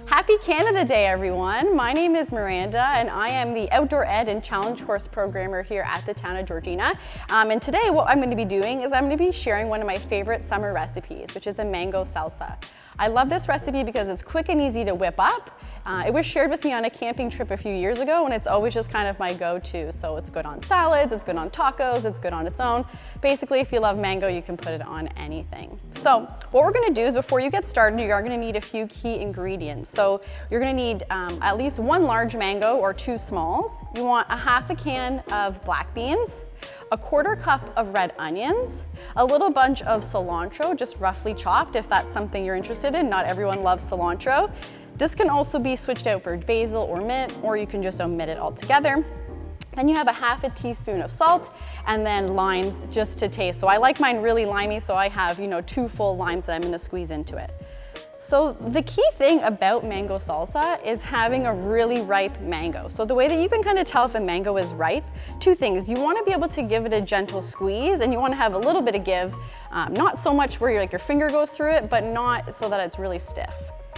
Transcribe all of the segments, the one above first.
Happy Canada Day, everyone. My name is Miranda, and I am the Outdoor Ed and Challenge Course Programmer here at the town of Georgina. And today what I'm going to be doing is I'm going to be sharing one of my favorite summer recipes, which is a mango salsa. I love this recipe because it's quick and easy to whip up. It was shared with me on a camping trip a few years ago, and it's always just kind of my go-to. So it's good on salads, it's good on tacos, it's good on its own. Basically, if you love mango, you can put it on anything. So what we're gonna do is before you get started, you are gonna need a few key ingredients. So you're gonna need at least 1 large mango or 2 smalls. You want a half a can of black beans, a 1/4 cup of red onions, a little bunch of cilantro, just roughly chopped if that's something you're interested in. Not everyone loves cilantro. This can also be switched out for basil or mint, or you can just omit it altogether. Then you have a half a teaspoon of salt, and then limes just to taste. So I like mine really limey, so I have 2 full limes that I'm gonna squeeze into it. So the key thing about mango salsa is having a really ripe mango. So the way that you can kind of tell if a mango is ripe, 2 things. You want to be able to give it a gentle squeeze, and you want to have a little bit of give, not so much where your finger goes through it, but not so that it's really stiff.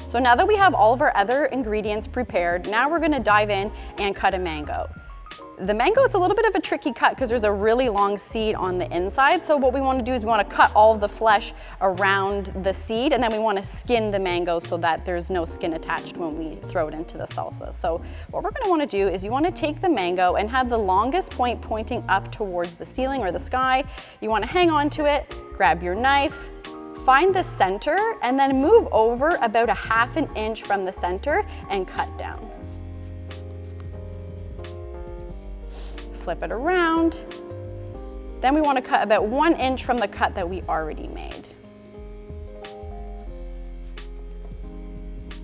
So now that we have all of our other ingredients prepared, now we're going to dive in and cut a mango. The mango, it's a little bit of a tricky cut because there's a really long seed on the inside. So what we want to do is we want to cut all of the flesh around the seed, and then we want to skin the mango so that there's no skin attached when we throw it into the salsa. So what we're going to want to do is you want to take the mango and have the longest point pointing up towards the ceiling or the sky. You want to hang on to it, grab your knife, find the center, and then move over about a half an inch from the center and cut down. Flip it around. Then we want to cut about 1 inch from the cut that we already made.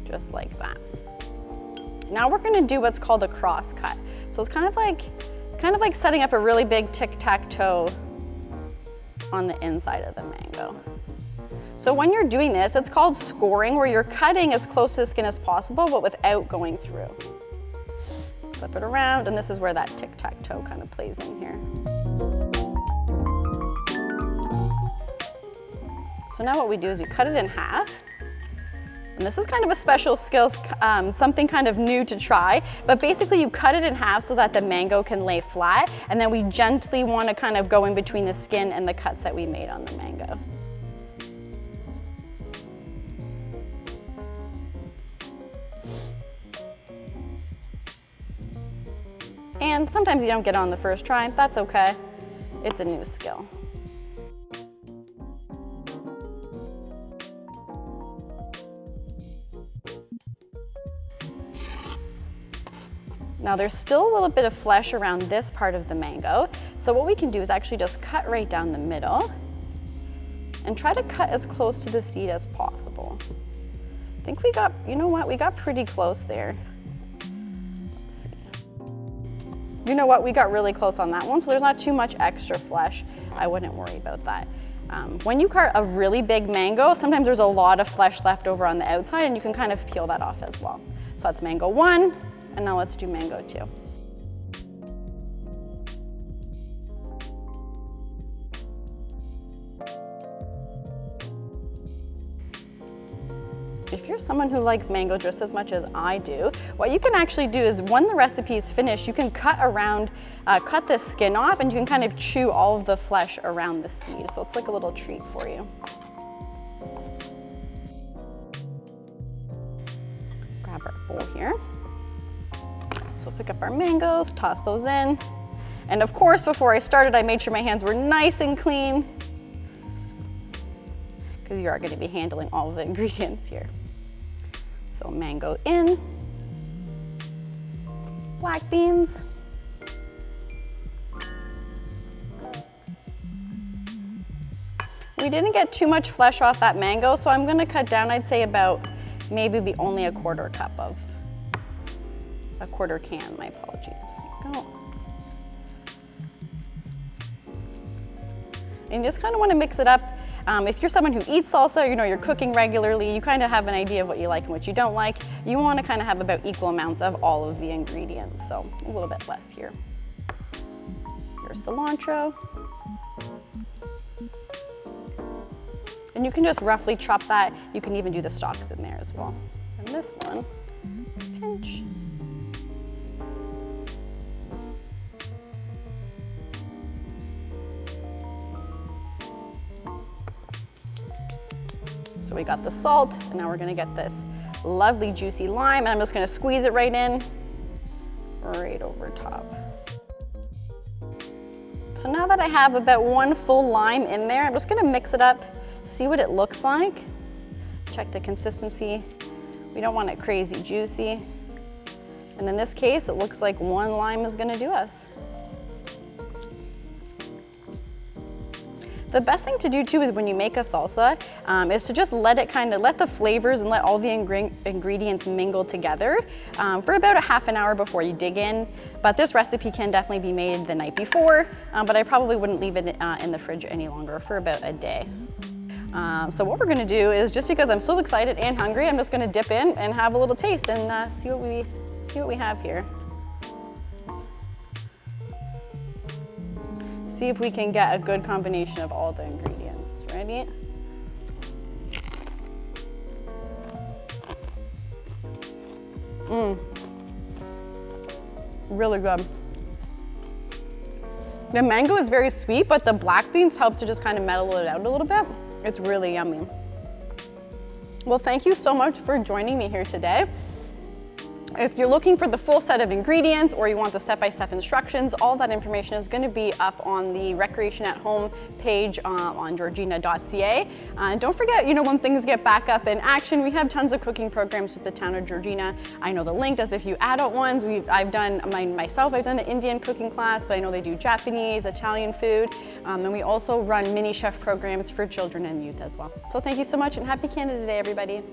Just like that. Now we're going to do what's called a cross cut. So it's kind of like setting up a really big tic-tac-toe on the inside of the mango. So when you're doing this, it's called scoring, where you're cutting as close to the skin as possible, but without going through. Flip it around, and this is where that tic-tac-toe kind of plays in here. So now what we do is we cut it in half. And this is kind of a special skill, something kind of new to try, but basically you cut it in half so that the mango can lay flat, and then we gently want to kind of go in between the skin and the cuts that we made on the mango. And sometimes you don't get it on the first try, that's okay. It's a new skill. Now there's still a little bit of flesh around this part of the mango. So what we can do is actually just cut right down the middle and try to cut as close to the seed as possible. I think we got, we got pretty close there. You know what, we got really close on that one, so there's not too much extra flesh. I wouldn't worry about that. When you cut a really big mango, sometimes there's a lot of flesh left over on the outside, and you can kind of peel that off as well. So that's mango 1, and now let's do mango 2. If you're someone who likes mango just as much as I do, what you can actually do is when the recipe is finished, you can cut the skin off, and you can kind of chew all of the flesh around the seed. So it's like a little treat for you. Grab our bowl here. So we'll pick up our mangoes, toss those in. And of course, before I started, I made sure my hands were nice and clean, because you are going to be handling all of the ingredients here. So mango in, black beans, we didn't get too much flesh off that mango, so I'm going to cut down, I'd say about maybe only a 1/4 cup of, a 1/4 can, my apologies. There you go. And you just kind of want to mix it up. If you're someone who eats salsa, you're cooking regularly, you kind of have an idea of what you like and what you don't like. You want to kind of have about equal amounts of all of the ingredients, so a little bit less here. Your cilantro. And you can just roughly chop that. You can even do the stalks in there as well. And this one, pinch. So we got the salt, and now we're gonna get this lovely juicy lime, and I'm just gonna squeeze it right in, right over top. So now that I have about 1 full lime in there, I'm just gonna mix it up, see what it looks like. Check the consistency. We don't want it crazy juicy. And in this case, it looks like 1 lime is gonna do us. The best thing to do too is when you make a salsa is to just let the flavors and let all the ingredients mingle together for about a half an hour before you dig in. But this recipe can definitely be made the night before, but I probably wouldn't leave it in the fridge any longer, for about a day. So what we're gonna do is, just because I'm so excited and hungry, I'm just gonna dip in and have a little taste and see what we have here. See if we can get a good combination of all the ingredients. Ready? Really good. The mango is very sweet, but the black beans help to just kind of mellow it out a little bit. It's really yummy. Well, thank you so much for joining me here today. If you're looking for the full set of ingredients, or you want the step-by-step instructions, all that information is going to be up on the Recreation at Home page on georgina.ca. And don't forget, when things get back up in action, we have tons of cooking programs with the town of Georgina. I know the link does a few adult ones. I've done an Indian cooking class, but I know they do Japanese, Italian food. And we also run mini chef programs for children and youth as well. So thank you so much, and happy Canada Day, everybody.